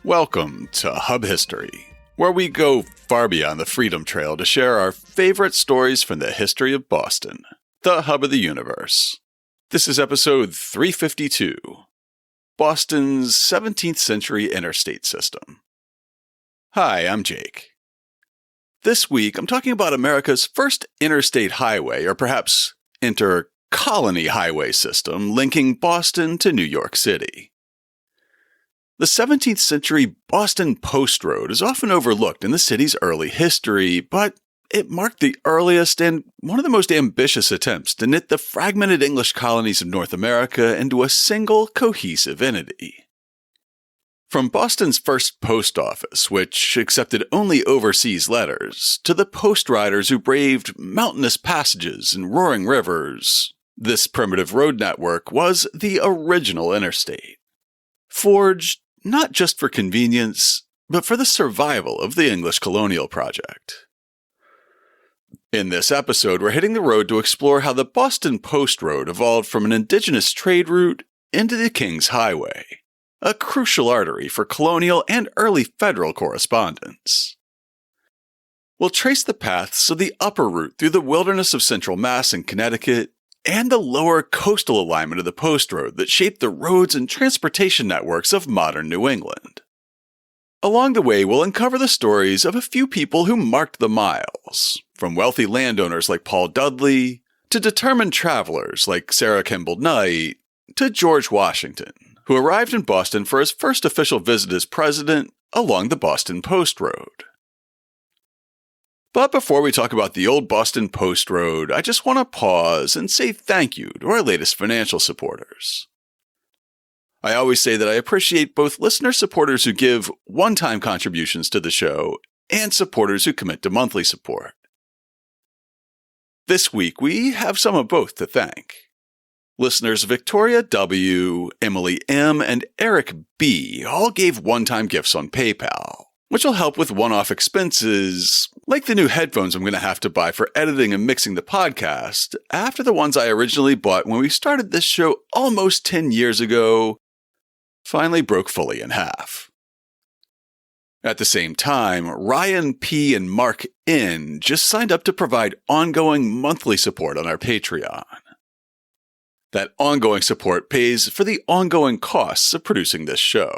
Welcome to Hub History, where we go far beyond the Freedom Trail to share our favorite stories from the history of Boston, the hub of the universe. This is episode 352, Boston's 17th century interstate system. Hi, I'm Jake. This week, I'm talking about America's first interstate highway, or perhaps inter-colony highway system linking Boston to New York City. The 17th century Boston Post Road is often overlooked in the city's early history, but it marked the earliest and one of the most ambitious attempts to knit the fragmented English colonies of North America into a single, cohesive entity. From Boston's first post office, which accepted only overseas letters, to the post riders who braved mountainous passages and roaring rivers, this primitive road network was the original interstate. Forged not just for convenience, but for the survival of the English colonial project. In this episode, we're hitting the road to explore how the Boston Post Road evolved from an indigenous trade route into the King's Highway, a crucial artery for colonial and early federal correspondence. We'll trace the paths of the upper route through the wilderness of Central Mass and Connecticut, and the lower coastal alignment of the Post Road that shaped the roads and transportation networks of modern New England. Along the way, we'll uncover the stories of a few people who marked the miles, from wealthy landowners like Paul Dudley, to determined travelers like Sarah Kemble Knight, to George Washington, who arrived in Boston for his first official visit as president along the Boston Post Road. But before we talk about the old Boston Post Road, I just want to pause and say thank you to our latest financial supporters. I always say that I appreciate both listener supporters who give one-time contributions to the show and supporters who commit to monthly support. This week, we have some of both to thank. Listeners Victoria W., Emily M., and Eric B. all gave one-time gifts on PayPal, which will help with one-off expenses, like the new headphones I'm going to have to buy for editing and mixing the podcast, after the ones I originally bought when we started this show almost 10 years ago finally broke fully in half. At the same time, Ryan P. and Mark N. just signed up to provide ongoing monthly support on our Patreon. That ongoing support pays for the ongoing costs of producing this show.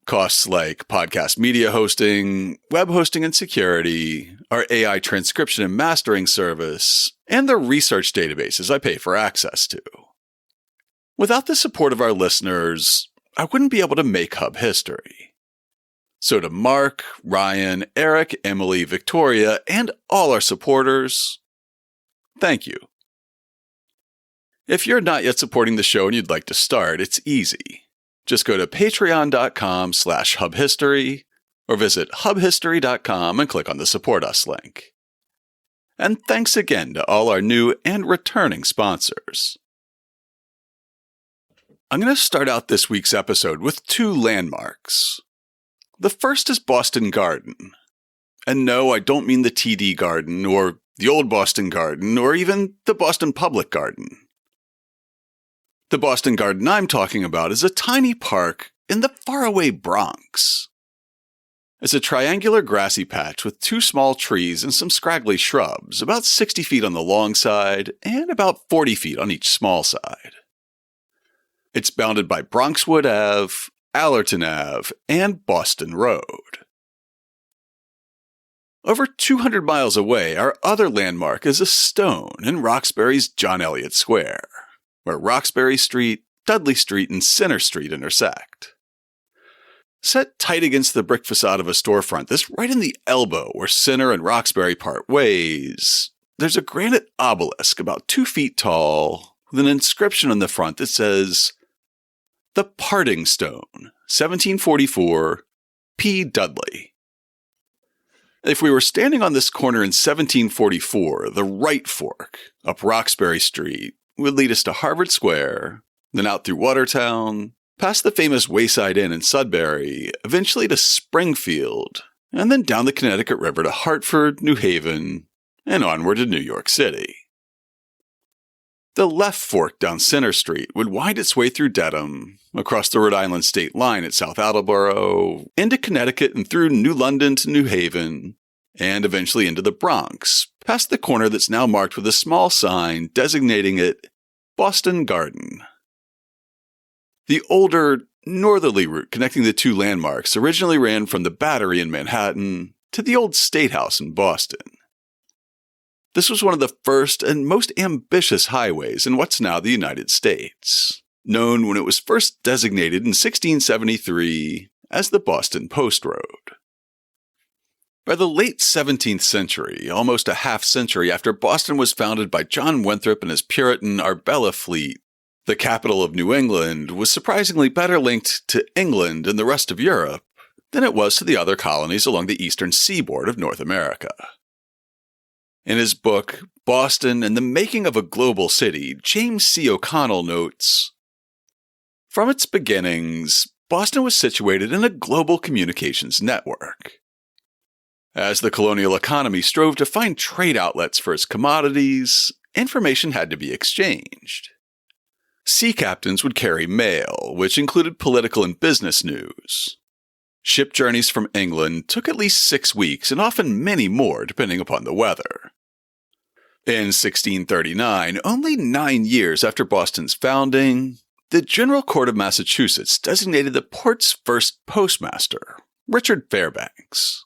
Costs like podcast media hosting, web hosting and security, our AI transcription and mastering service, and the research databases I pay for access to. Without the support of our listeners, I wouldn't be able to make Hub History. So to Mark, Ryan, Eric, Emily, Victoria, and all our supporters, thank you. If you're not yet supporting the show and you'd like to start, it's easy. Just go to patreon.com/hubhistory or visit hubhistory.com and click on the Support Us link. And thanks again to all our new and returning sponsors. I'm going to start out this week's episode with two landmarks. The first is Boston Garden. And no, I don't mean the TD Garden or the Old Boston Garden or even the Boston Public Garden. The Boston Garden I'm talking about is a tiny park in the faraway Bronx. It's a triangular grassy patch with two small trees and some scraggly shrubs, about 60 feet on the long side and about 40 feet on each small side. It's bounded by Bronxwood Ave, Allerton Ave, and Boston Road. Over 200 miles away, our other landmark is a stone in Roxbury's John Eliot Square, where Roxbury Street, Dudley Street, and Center Street intersect. Set tight against the brick facade of a storefront that's right in the elbow where Center and Roxbury part ways, there's a granite obelisk about 2 feet tall with an inscription on the front that says, "The Parting Stone, 1744, P. Dudley." If we were standing on this corner in 1744, the right fork, up Roxbury Street, would lead us to Harvard Square, then out through Watertown, past the famous Wayside Inn in Sudbury, eventually to Springfield, and then down the Connecticut River to Hartford, New Haven, and onward to New York City. The left fork down Center Street would wind its way through Dedham, across the Rhode Island state line at South Attleboro, into Connecticut and through New London to New Haven, and eventually into the Bronx, past the corner that's now marked with a small sign designating it Boston Garden. The older, northerly route connecting the two landmarks originally ran from the Battery in Manhattan to the old State House in Boston. This was one of the first and most ambitious highways in what's now the United States, known when it was first designated in 1673 as the Boston Post Road. By the late 17th century, almost a half-century after Boston was founded by John Winthrop and his Puritan Arbella fleet, the capital of New England was surprisingly better linked to England and the rest of Europe than it was to the other colonies along the eastern seaboard of North America. In his book, Boston and the Making of a Global City, James C. O'Connell notes, "From its beginnings, Boston was situated in a global communications network. As the colonial economy strove to find trade outlets for its commodities, information had to be exchanged. Sea captains would carry mail, which included political and business news. Ship journeys from England took at least 6 weeks and often many more depending upon the weather. In 1639, only 9 years after Boston's founding, the General Court of Massachusetts designated the port's first postmaster, Richard Fairbanks.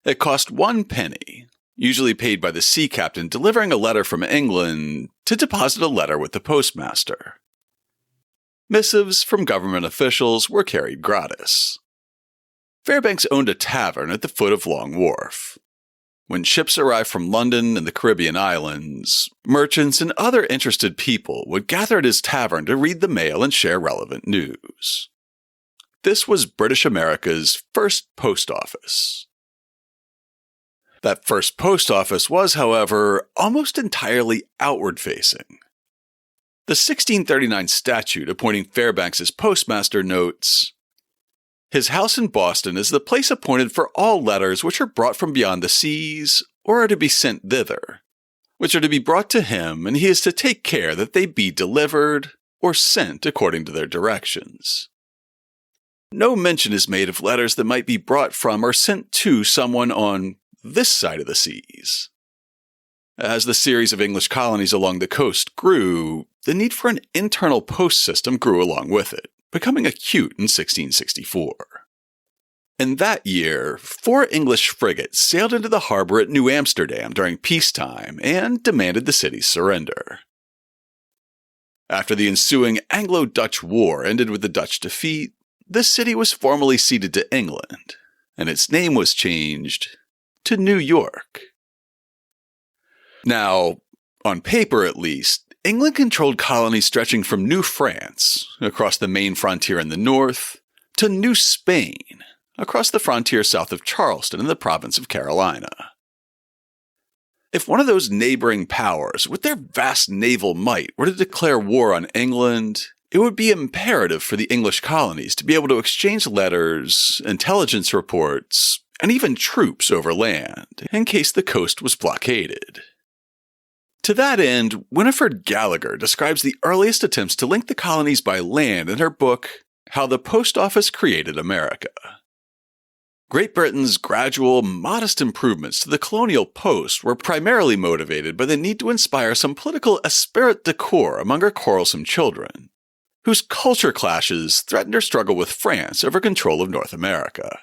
It cost 1 penny, usually paid by the sea captain delivering a letter from England, to deposit a letter with the postmaster. Missives from government officials were carried gratis. Fairbanks owned a tavern at the foot of Long Wharf. When ships arrived from London and the Caribbean islands, merchants and other interested people would gather at his tavern to read the mail and share relevant news. This was British America's first post office. That first post office was, however, almost entirely outward-facing. The 1639 statute appointing Fairbanks as postmaster notes, "His house in Boston is the place appointed for all letters which are brought from beyond the seas, or are to be sent thither, which are to be brought to him, and he is to take care that they be delivered, or sent according to their directions. No mention is made of letters that might be brought from or sent to someone on this side of the seas." As the series of English colonies along the coast grew, the need for an internal post system grew along with it, becoming acute in 1664. In that year, 4 English frigates sailed into the harbor at New Amsterdam during peacetime and demanded the city's surrender. After the ensuing Anglo-Dutch War ended with the Dutch defeat, the city was formally ceded to England, and its name was changed to New York. Now, on paper at least, England controlled colonies stretching from New France, across the main frontier in the north, to New Spain, across the frontier south of Charleston in the province of Carolina. If one of those neighboring powers, with their vast naval might, were to declare war on England, it would be imperative for the English colonies to be able to exchange letters, intelligence reports, and even troops over land, in case the coast was blockaded. To that end, Winifred Gallagher describes the earliest attempts to link the colonies by land in her book, How the Post Office Created America. Great Britain's gradual, modest improvements to the colonial post were primarily motivated by the need to inspire some political esprit de corps among her quarrelsome children, whose culture clashes threatened her struggle with France over control of North America.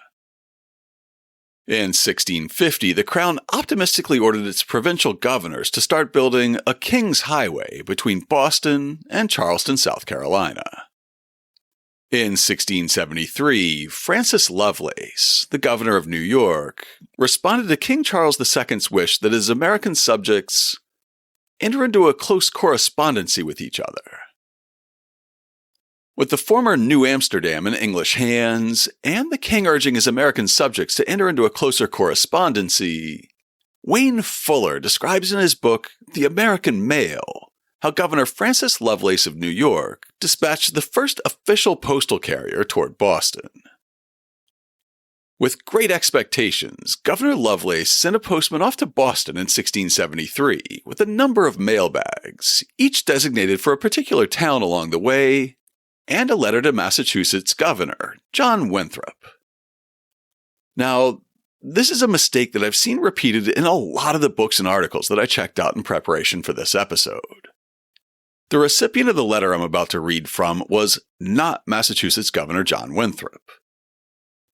In 1650, the Crown optimistically ordered its provincial governors to start building a King's Highway between Boston and Charleston, South Carolina. In 1673, Francis Lovelace, the governor of New York, responded to King Charles II's wish that his American subjects enter into a close correspondency with each other. With the former New Amsterdam in English hands, and the king urging his American subjects to enter into a closer correspondency, Wayne Fuller describes in his book The American Mail how Governor Francis Lovelace of New York dispatched the first official postal carrier toward Boston. With great expectations, Governor Lovelace sent a postman off to Boston in 1673 with a number of mailbags, each designated for a particular town along the way, and a letter to Massachusetts Governor John Winthrop. Now, this is a mistake that I've seen repeated in a lot of the books and articles that I checked out in preparation for this episode. The recipient of the letter I'm about to read from was not Massachusetts Governor John Winthrop.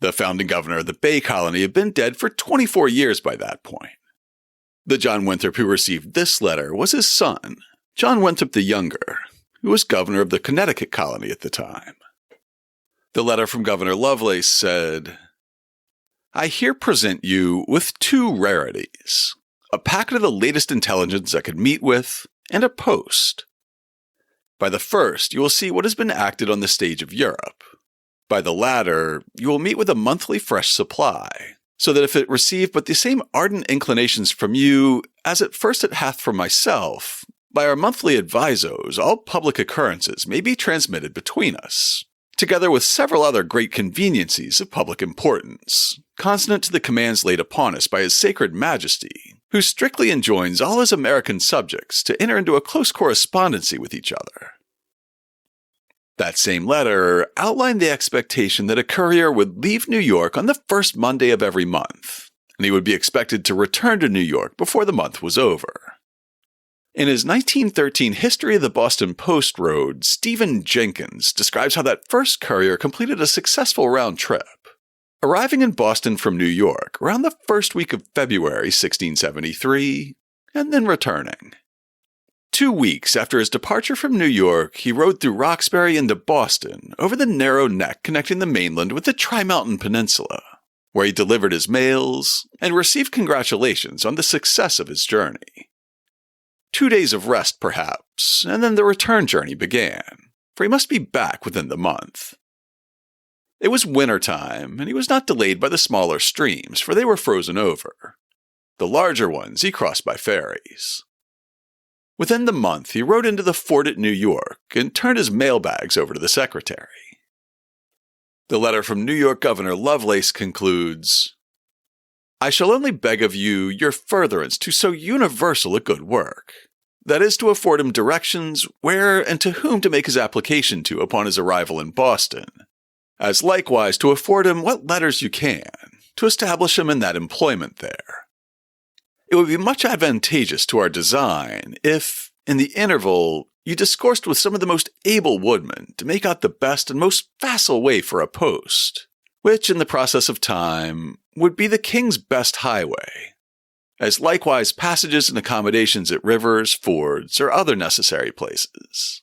The founding governor of the Bay Colony had been dead for 24 years by that point. The John Winthrop who received this letter was his son, John Winthrop the Younger, who was governor of the Connecticut colony at the time. The letter from Governor Lovelace said, "I here present you with two rarities, a packet of the latest intelligence I could meet with, and a post. By the first, you will see what has been acted on the stage of Europe. By the latter, you will meet with a monthly fresh supply, so that if it receive but the same ardent inclinations from you as at first it hath from myself, by our monthly advisos all public occurrences may be transmitted between us, together with several other great conveniencies of public importance, consonant to the commands laid upon us by his sacred majesty, who strictly enjoins all his American subjects to enter into a close correspondency with each other." That same letter outlined the expectation that a courier would leave New York on the first Monday of every month, and he would be expected to return to New York before the month was over. In his 1913 History of the Boston Post Road, Stephen Jenkins describes how that first courier completed a successful round trip, arriving in Boston from New York around the first week of February 1673, and then returning. 2 weeks after his departure from New York, he rode through Roxbury into Boston over the narrow neck connecting the mainland with the Tri-Mountain Peninsula, where he delivered his mails and received congratulations on the success of his journey. 2 days of rest, perhaps, and then the return journey began, for he must be back within the month. It was winter time, and he was not delayed by the smaller streams, for they were frozen over. The larger ones he crossed by ferries. Within the month, he rode into the fort at New York and turned his mailbags over to the secretary. The letter from New York Governor Lovelace concludes, "I shall only beg of you your furtherance to so universal a good work, that is to afford him directions where and to whom to make his application to upon his arrival in Boston, as likewise to afford him what letters you can, to establish him in that employment there. It would be much advantageous to our design if, in the interval, you discoursed with some of the most able woodmen to make out the best and most facile way for a post, which, in the process of time, would be the king's best highway, as likewise passages and accommodations at rivers, fords, or other necessary places."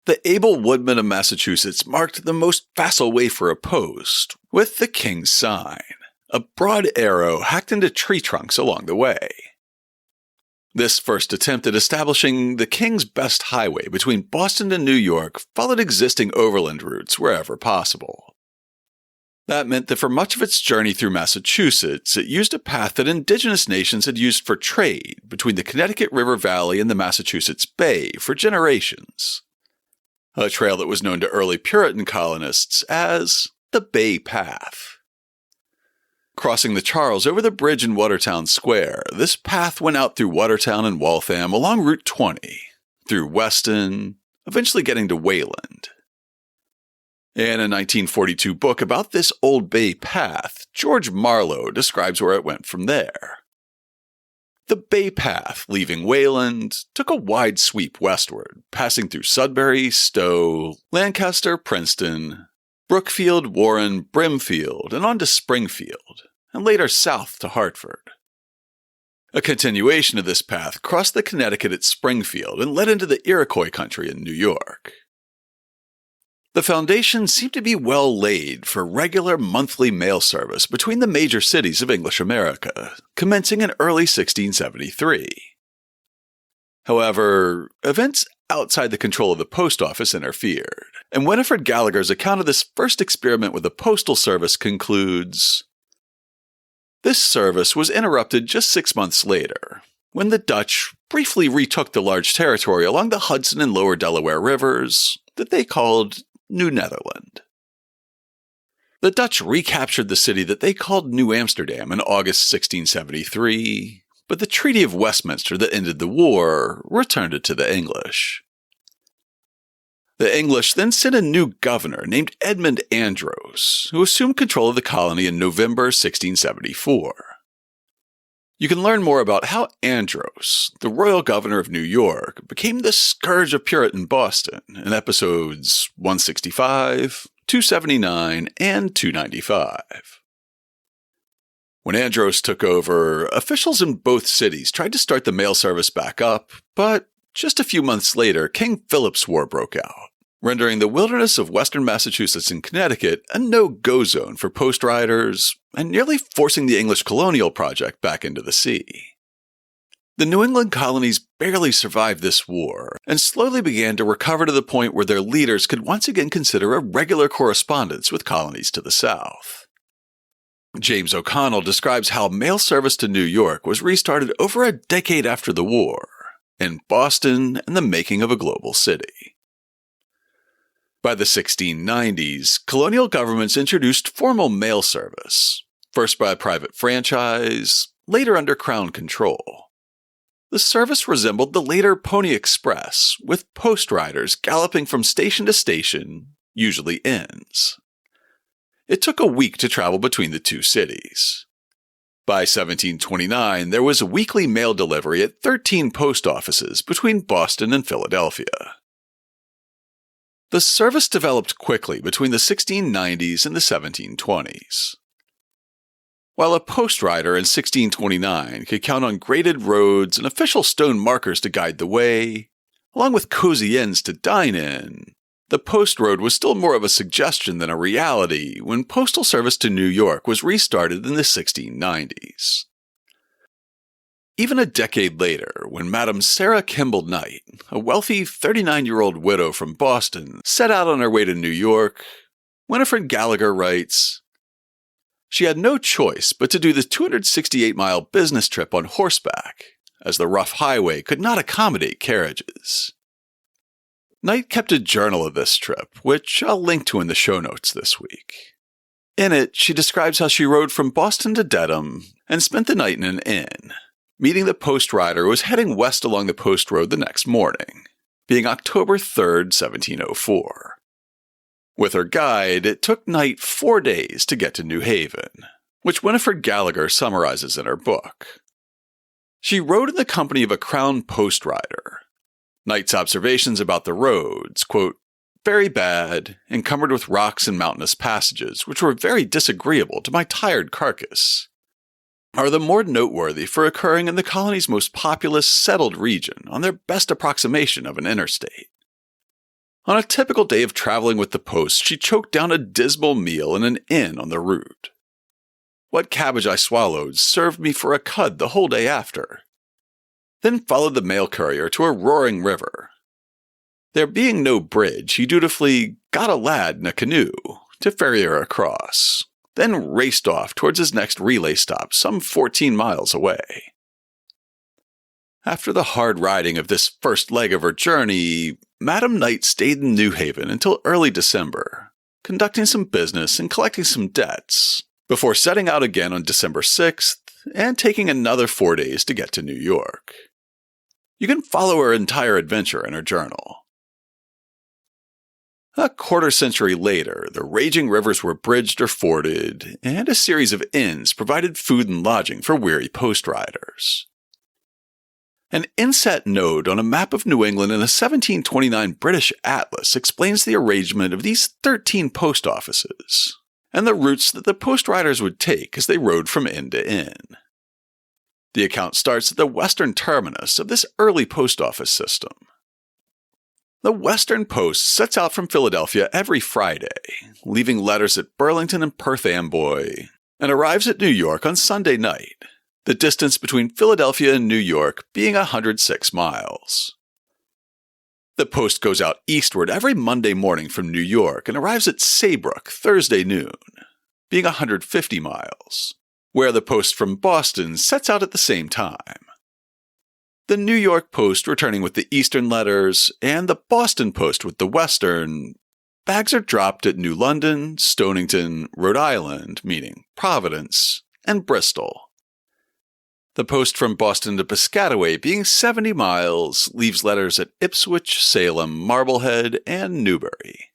The able woodmen of Massachusetts marked the most facile way for a post with the king's sign, a broad arrow hacked into tree trunks along the way. This first attempt at establishing the king's best highway between Boston and New York followed existing overland routes wherever possible. That meant that for much of its journey through Massachusetts, it used a path that indigenous nations had used for trade between the Connecticut River Valley and the Massachusetts Bay for generations. A trail that was known to early Puritan colonists as the Bay Path. Crossing the Charles over the bridge in Watertown Square, this path went out through Watertown and Waltham along Route 20, through Weston, eventually getting to Wayland. In a 1942 book about this old Bay Path, George Marlowe describes where it went from there. The Bay Path, leaving Wayland, took a wide sweep westward, passing through Sudbury, Stowe, Lancaster, Princeton, Brookfield, Warren, Brimfield, and on to Springfield, and later south to Hartford. A continuation of this path crossed the Connecticut at Springfield and led into the Iroquois country in New York. The foundation seemed to be well laid for regular monthly mail service between the major cities of English America, commencing in early 1673. However, events outside the control of the post office interfered, and Winifred Gallagher's account of this first experiment with the postal service concludes, "This service was interrupted just 6 months later, when the Dutch briefly retook the large territory along the Hudson and Lower Delaware rivers that they called New Netherland." The Dutch recaptured the city that they called New Amsterdam in August 1673, but the Treaty of Westminster that ended the war returned it to the English. The English then sent a new governor named Edmund Andros, who assumed control of the colony in November 1674. You can learn more about how Andros, the royal governor of New York, became the scourge of Puritan Boston in episodes 165, 279, and 295. When Andros took over, officials in both cities tried to start the mail service back up, but just a few months later, King Philip's War broke out, rendering the wilderness of western Massachusetts and Connecticut a no-go zone for post riders and nearly forcing the English colonial project back into the sea. The New England colonies barely survived this war and slowly began to recover to the point where their leaders could once again consider a regular correspondence with colonies to the south. James O'Connell describes how mail service to New York was restarted over a decade after the war, in Boston and the making of a global city. By the 1690s, colonial governments introduced formal mail service, first by a private franchise, later under Crown control. The service resembled the later Pony Express, with post riders galloping from station to station, usually inns. It took a week to travel between the two cities. By 1729, there was weekly mail delivery at 13 post offices between Boston and Philadelphia. The service developed quickly between the 1690s and the 1720s. While a post rider in 1629 could count on graded roads and official stone markers to guide the way, along with cozy inns to dine in, the post road was still more of a suggestion than a reality when postal service to New York was restarted in the 1690s. Even a decade later, when Madam Sarah Kemble Knight, a wealthy 39-year-old widow from Boston, set out on her way to New York, Winifred Gallagher writes, "She had no choice but to do the 268-mile business trip on horseback, as the rough highway could not accommodate carriages." Knight kept a journal of this trip, which I'll link to in the show notes this week. In it, she describes how she rode from Boston to Dedham and spent the night in an inn, meeting the post rider who was heading west along the post road the next morning, being October 3rd, 1704. With her guide, it took Knight 4 days to get to New Haven, which Winifred Gallagher summarizes in her book. She rode in the company of a Crown post rider. Knight's observations about the roads, quote, "very bad, encumbered with rocks and mountainous passages, which were very disagreeable to my tired carcass, are the more noteworthy for occurring in the colony's most populous, settled region on their best approximation of an interstate. On a typical day of traveling with the post, she choked down a dismal meal in an inn on the route. What cabbage I swallowed served me for a cud the whole day after. Then followed the mail courier to a roaring river. There being no bridge, he dutifully got a lad in a canoe to ferry her across, then raced off towards his next relay stop some 14 miles away." After the hard riding of this first leg of her journey, Madam Knight stayed in New Haven until early December, conducting some business and collecting some debts, before setting out again on December 6th and taking another 4 days to get to New York. You can follow her entire adventure in her journal. A quarter century later, the raging rivers were bridged or forded, and a series of inns provided food and lodging for weary post riders. An inset note on a map of New England in a 1729 British atlas explains the arrangement of these 13 post offices, and the routes that the post riders would take as they rode from inn to inn. The account starts at the western terminus of this early post office system. The Western Post sets out from Philadelphia every Friday, leaving letters at Burlington and Perth Amboy, and arrives at New York on Sunday night, the distance between Philadelphia and New York being 106 miles. The Post goes out eastward every Monday morning from New York and arrives at Saybrook Thursday noon, being 150 miles, where the Post from Boston sets out at the same time. The New York Post returning with the eastern letters, and the Boston Post with the western, bags are dropped at New London, Stonington, Rhode Island, meaning Providence, and Bristol. The post from Boston to Piscataway, being 70 miles, leaves letters at Ipswich, Salem, Marblehead, and Newbury.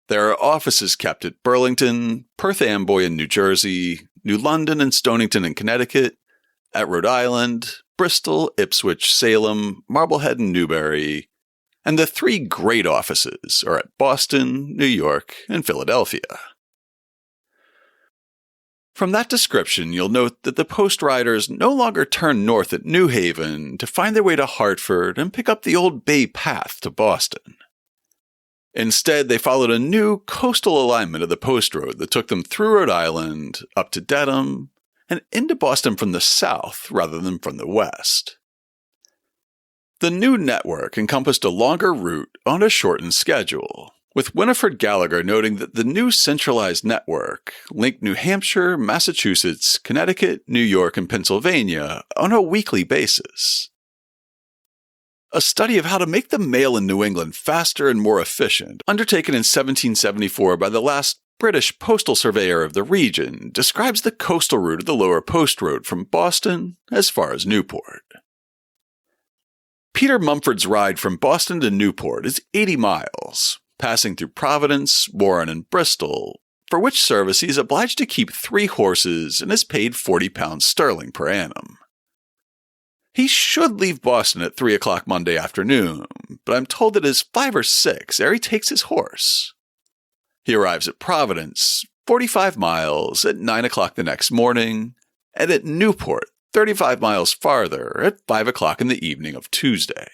There are offices kept at Burlington, Perth Amboy in New Jersey, New London and Stonington in Connecticut, at Rhode Island, Bristol, Ipswich, Salem, Marblehead, and Newbury, and the 3 great offices are at Boston, New York, and Philadelphia. From that description, you'll note that the post riders no longer turn north at New Haven to find their way to Hartford and pick up the old Bay Path to Boston. Instead, they followed a new coastal alignment of the post road that took them through Rhode Island, up to Dedham, and into Boston from the south rather than from the west. The new network encompassed a longer route on a shortened schedule, with Winifred Gallagher noting that the new centralized network linked New Hampshire, Massachusetts, Connecticut, New York, and Pennsylvania on a weekly basis. A study of how to make the mail in New England faster and more efficient, undertaken in 1774 by the last British postal surveyor of the region, describes the coastal route of the lower post road from Boston as far as Newport. Peter Mumford's ride from Boston to Newport is 80 miles, passing through Providence, Warren, and Bristol, for which service he is obliged to keep 3 horses and is paid £40 sterling per annum. He should leave Boston at 3 o'clock Monday afternoon, but I'm told it is 5 or 6 ere he takes his horse. He arrives at Providence, 45 miles, at 9 o'clock the next morning, and at Newport, 35 miles farther, at 5 o'clock in the evening of Tuesday.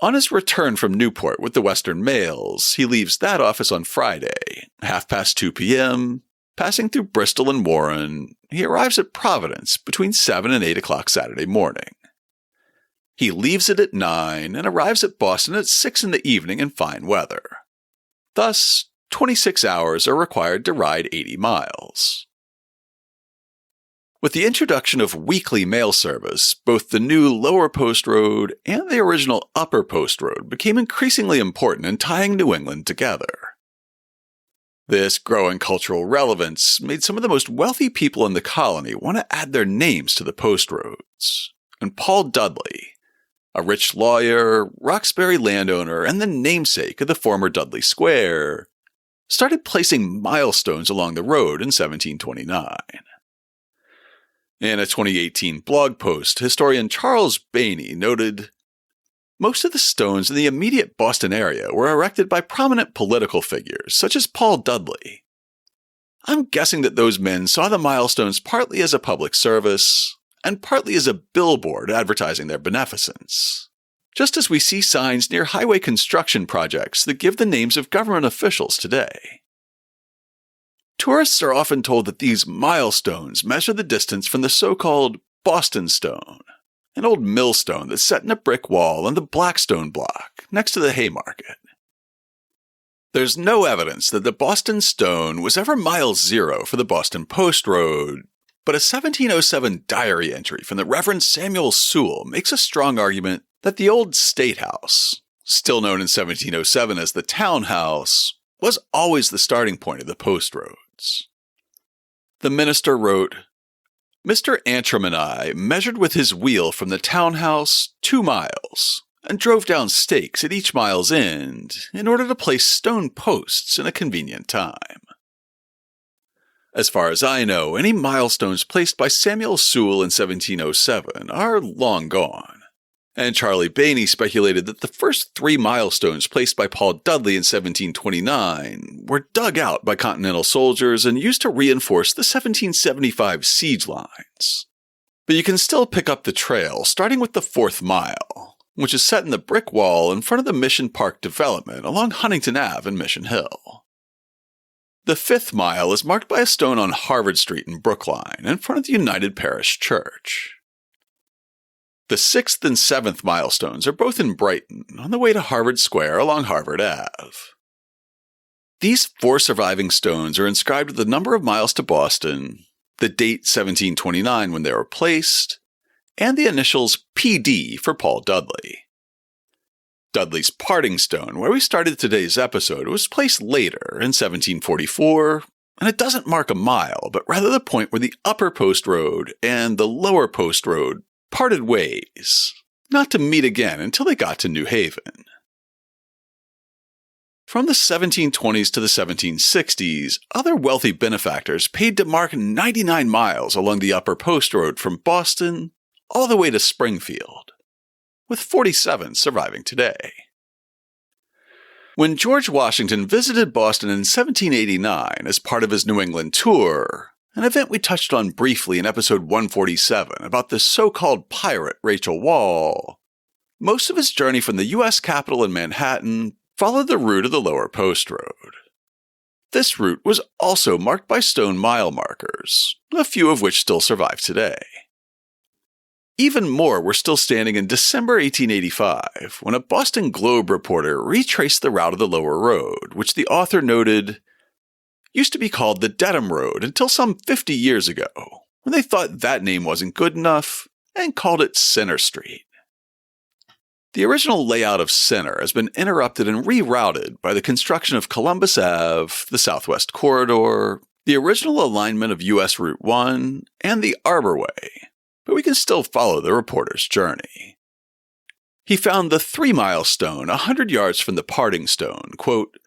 On his return from Newport with the Western mails, he leaves that office on Friday, 2:30 p.m., passing through Bristol and Warren. He arrives at Providence between 7 and 8 o'clock Saturday morning. He leaves it at 9 and arrives at Boston at 6 in the evening in fine weather. Thus, 26 hours are required to ride 80 miles. With the introduction of weekly mail service, both the new Lower Post Road and the original Upper Post Road became increasingly important in tying New England together. This growing cultural relevance made some of the most wealthy people in the colony want to add their names to the post roads, and Paul Dudley, a rich lawyer, Roxbury landowner, and the namesake of the former Dudley Square, started placing milestones along the road in 1729. In a 2018 blog post, historian Charles Bainey noted, "Most of the stones in the immediate Boston area were erected by prominent political figures, such as Paul Dudley. I'm guessing that those men saw the milestones partly as a public service, and partly as a billboard advertising their beneficence, just as we see signs near highway construction projects that give the names of government officials today. Tourists are often told that these milestones measure the distance from the so-called Boston Stone, an old millstone that's set in a brick wall on the Blackstone block next to the Haymarket. There's no evidence that the Boston Stone was ever mile 0 for the Boston Post Road, but a 1707 diary entry from the Reverend Samuel Sewell makes a strong argument that the old State House, still known in 1707 as the Town House, was always the starting point of the post roads. The minister wrote, "Mr. Antrim and I measured with his wheel from the townhouse 2 miles, and drove down stakes at each mile's end in order to place stone posts in a convenient time." As far as I know, any milestones placed by Samuel Sewell in 1707 are long gone, and Charlie Bainey speculated that the first 3 milestones placed by Paul Dudley in 1729 were dug out by Continental soldiers and used to reinforce the 1775 siege lines. But you can still pick up the trail, starting with the 4th mile, which is set in the brick wall in front of the Mission Park development along Huntington Ave and Mission Hill. The 5th mile is marked by a stone on Harvard Street in Brookline in front of the United Parish Church. The 6th and 7th milestones are both in Brighton, on the way to Harvard Square along Harvard Ave. These 4 surviving stones are inscribed with the number of miles to Boston, the date 1729 when they were placed, and the initials PD for Paul Dudley. Dudley's parting stone, where we started today's episode, was placed later in 1744, and it doesn't mark a mile, but rather the point where the upper post road and the lower post road parted ways, not to meet again until they got to New Haven. From the 1720s to the 1760s, other wealthy benefactors paid to mark 99 miles along the upper post road from Boston all the way to Springfield, with 47 surviving today. When George Washington visited Boston in 1789 as part of his New England tour, an event we touched on briefly in episode 147 about the so-called pirate Rachel Wall, most of his journey from the U.S. Capitol in Manhattan followed the route of the lower post road. This route was also marked by stone mile markers, a few of which still survive today. Even more were still standing in December 1885, when a Boston Globe reporter retraced the route of the lower road, which the author noted used to be called the Dedham Road until some 50 years ago, when they thought that name wasn't good enough and called it Center Street. The original layout of Center has been interrupted and rerouted by the construction of Columbus Ave, the Southwest Corridor, the original alignment of U.S. Route 1, and the Arborway, but we can still follow the reporter's journey. He found the 3-mile stone 100 yards from the parting stone, quote,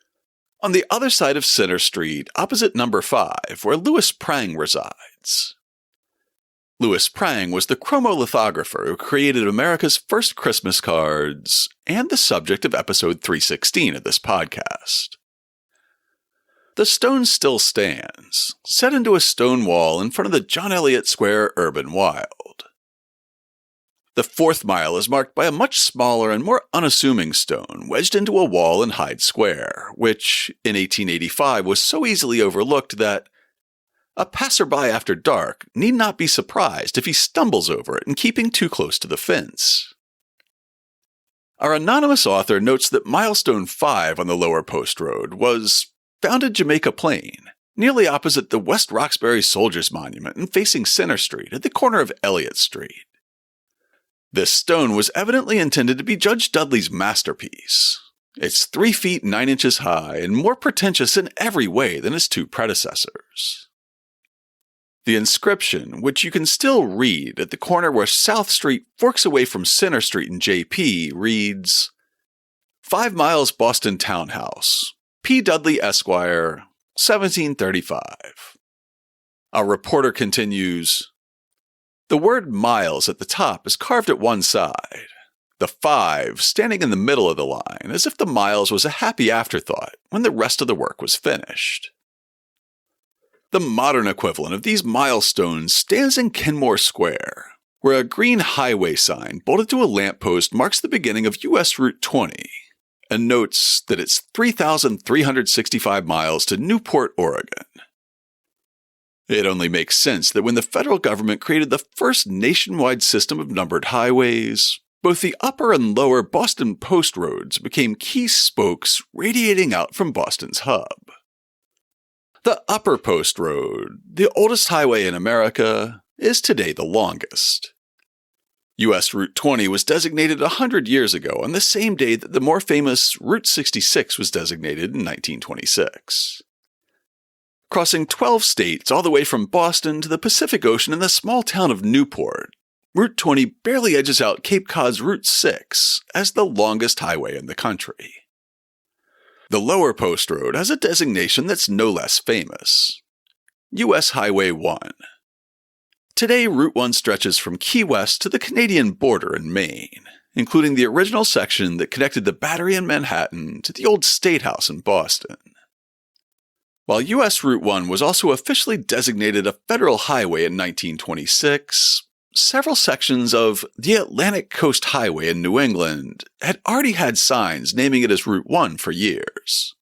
on the other side of Center Street, opposite number 5, where Louis Prang resides. Louis Prang was the chromolithographer who created America's first Christmas cards and the subject of episode 316 of this podcast. The stone still stands, set into a stone wall in front of the John Eliot Square Urban Wild. The 4th mile is marked by a much smaller and more unassuming stone wedged into a wall in Hyde Square, which, in 1885, was so easily overlooked that a passerby after dark need not be surprised if he stumbles over it in keeping too close to the fence. Our anonymous author notes that milestone 5 on the lower post road was found in Jamaica Plain, nearly opposite the West Roxbury Soldiers Monument and facing Center Street at the corner of Elliott Street. This stone was evidently intended to be Judge Dudley's masterpiece. It's 3 feet 9 inches high and more pretentious in every way than his 2 predecessors. The inscription, which you can still read at the corner where South Street forks away from Center Street in JP, reads, 5 miles Boston Townhouse, P. Dudley, Esquire, 1735. Our reporter continues, the word miles at the top is carved at one side, the 5 standing in the middle of the line as if the miles was a happy afterthought when the rest of the work was finished. The modern equivalent of these milestones stands in Kenmore Square, where a green highway sign bolted to a lamppost marks the beginning of U.S. Route 20, and notes that it's 3,365 miles to Newport, Oregon. It only makes sense that when the federal government created the first nationwide system of numbered highways, both the upper and lower Boston post roads became key spokes radiating out from Boston's hub. The upper post road, the oldest highway in America, is today the longest. U.S. Route 20 was designated 100 years ago on the same day that the more famous Route 66 was designated in 1926. Crossing 12 states all the way from Boston to the Pacific Ocean in the small town of Newport, Route 20 barely edges out Cape Cod's Route 6 as the longest highway in the country. The lower post road has a designation that's no less famous, U.S. Highway 1. Today, Route 1 stretches from Key West to the Canadian border in Maine, including the original section that connected the Battery in Manhattan to the old State House in Boston. While U.S. Route 1 was also officially designated a federal highway in 1926, several sections of the Atlantic Coast Highway in New England had already had signs naming it as Route 1 for years.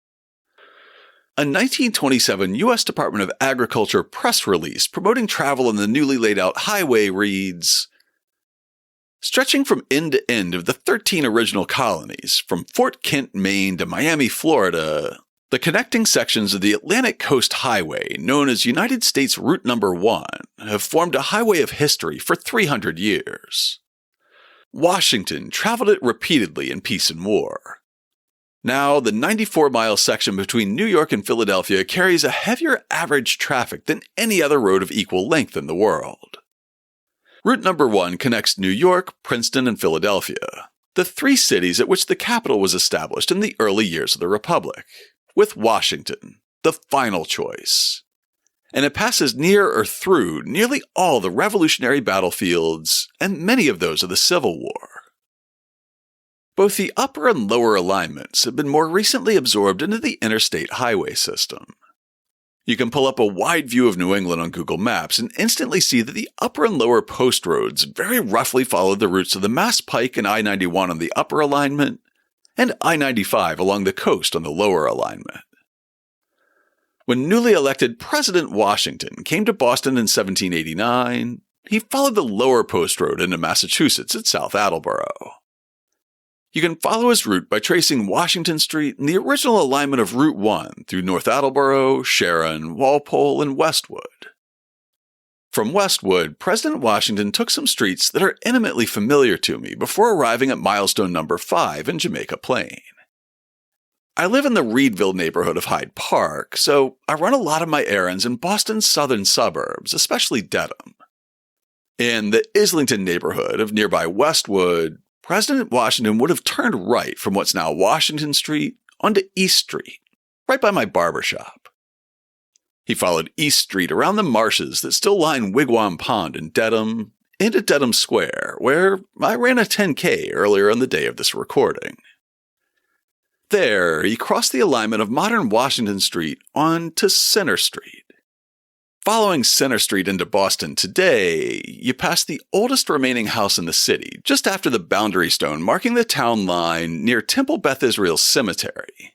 A 1927 U.S. Department of Agriculture press release promoting travel on the newly laid-out highway reads, stretching from end to end of the 13 original colonies, from Fort Kent, Maine to Miami, Florida, the connecting sections of the Atlantic Coast Highway, known as United States Route No. 1, have formed a highway of history for 300 years. Washington traveled it repeatedly in peace and war. Now, the 94-mile section between New York and Philadelphia carries a heavier average traffic than any other road of equal length in the world. Route number 1 connects New York, Princeton, and Philadelphia, the 3 cities at which the capital was established in the early years of the Republic, with Washington, the final choice. And it passes near or through nearly all the Revolutionary battlefields and many of those of the Civil War. Both the upper and lower alignments have been more recently absorbed into the interstate highway system. You can pull up a wide view of New England on Google Maps and instantly see that the upper and lower post roads very roughly follow the routes of the Mass Pike and I-91 on the upper alignment and I-95 along the coast on the lower alignment. When newly elected President Washington came to Boston in 1789, he followed the lower post road into Massachusetts at South Attleboro. You can follow his route by tracing Washington Street in the original alignment of Route 1 through North Attleboro, Sharon, Walpole, and Westwood. From Westwood, President Washington took some streets that are intimately familiar to me before arriving at milestone number 5 in Jamaica Plain. I live in the Reedville neighborhood of Hyde Park, so I run a lot of my errands in Boston's southern suburbs, especially Dedham. In the Islington neighborhood of nearby Westwood, President Washington would have turned right from what's now Washington Street onto East Street, right by my barbershop. He followed East Street around the marshes that still line Wigwam Pond in Dedham into Dedham Square, where I ran a 10K earlier on the day of this recording. There, he crossed the alignment of modern Washington Street on to Center Street. Following Center Street into Boston today, you pass the oldest remaining house in the city, just after the boundary stone marking the town line near Temple Beth Israel Cemetery.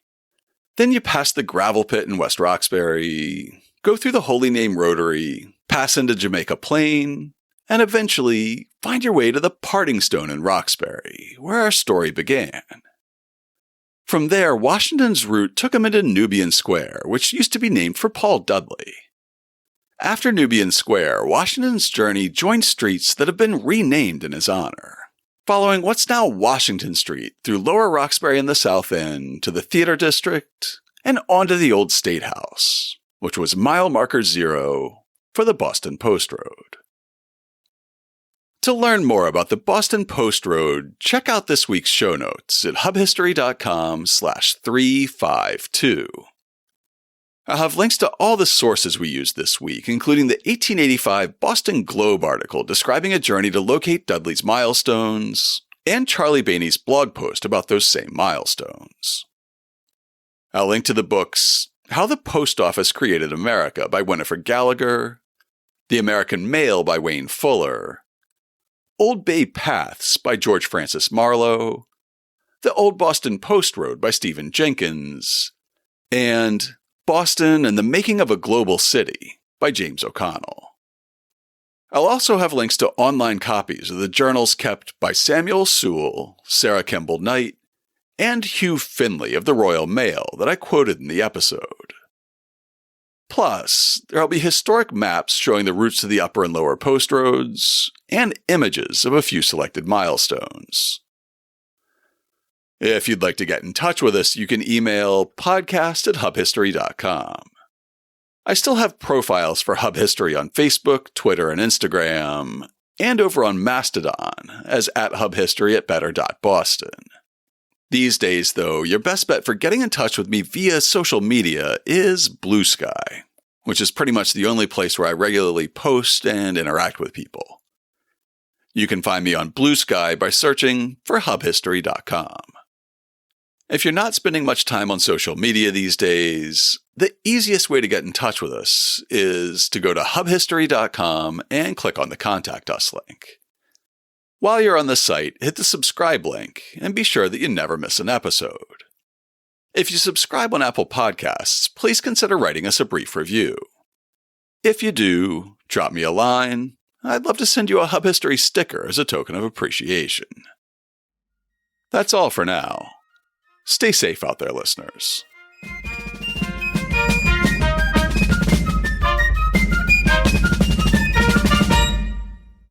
Then you pass the gravel pit in West Roxbury, go through the Holy Name Rotary, pass into Jamaica Plain, and eventually find your way to the Parting Stone in Roxbury, where our story began. From there, Washington's route took him into Nubian Square, which used to be named for Paul Dudley. After Nubian Square, Washington's journey joined streets that have been renamed in his honor, following what's now Washington Street through Lower Roxbury in the South End to the Theater District and onto the old State House, which was mile marker 0 for the Boston Post Road. To learn more about the Boston Post Road, check out this week's show notes at hubhistory.com/352. I'll have links to all the sources we used this week, including the 1885 Boston Globe article describing a journey to locate Dudley's milestones, and Charlie Bainey's blog post about those same milestones. I'll link to the books How the Post Office Created America by Winifred Gallagher, The American Mail by Wayne Fuller, Old Bay Paths by George Francis Marlowe, The Old Boston Post Road by Stephen Jenkins, and Boston and the Making of a Global City by James O'Connell. I'll also have links to online copies of the journals kept by Samuel Sewell, Sarah Kemble Knight, and Hugh Finley of the Royal Mail that I quoted in the episode. Plus, there'll be historic maps showing the routes to the upper and lower post roads, and images of a few selected milestones. If you'd like to get in touch with us, you can email podcast@hubhistory.com. I still have profiles for Hub History on Facebook, Twitter, and Instagram, and over on Mastodon as @hubhistory@better.boston. These days, though, your best bet for getting in touch with me via social media is Blue Sky, which is pretty much the only place where I regularly post and interact with people. You can find me on Blue Sky by searching for hubhistory.com. If you're not spending much time on social media these days, the easiest way to get in touch with us is to go to hubhistory.com and click on the Contact Us link. While you're on the site, hit the subscribe link and be sure that you never miss an episode. If you subscribe on Apple Podcasts, please consider writing us a brief review. If you do, drop me a line. I'd love to send you a Hub History sticker as a token of appreciation. That's all for now. Stay safe out there, listeners.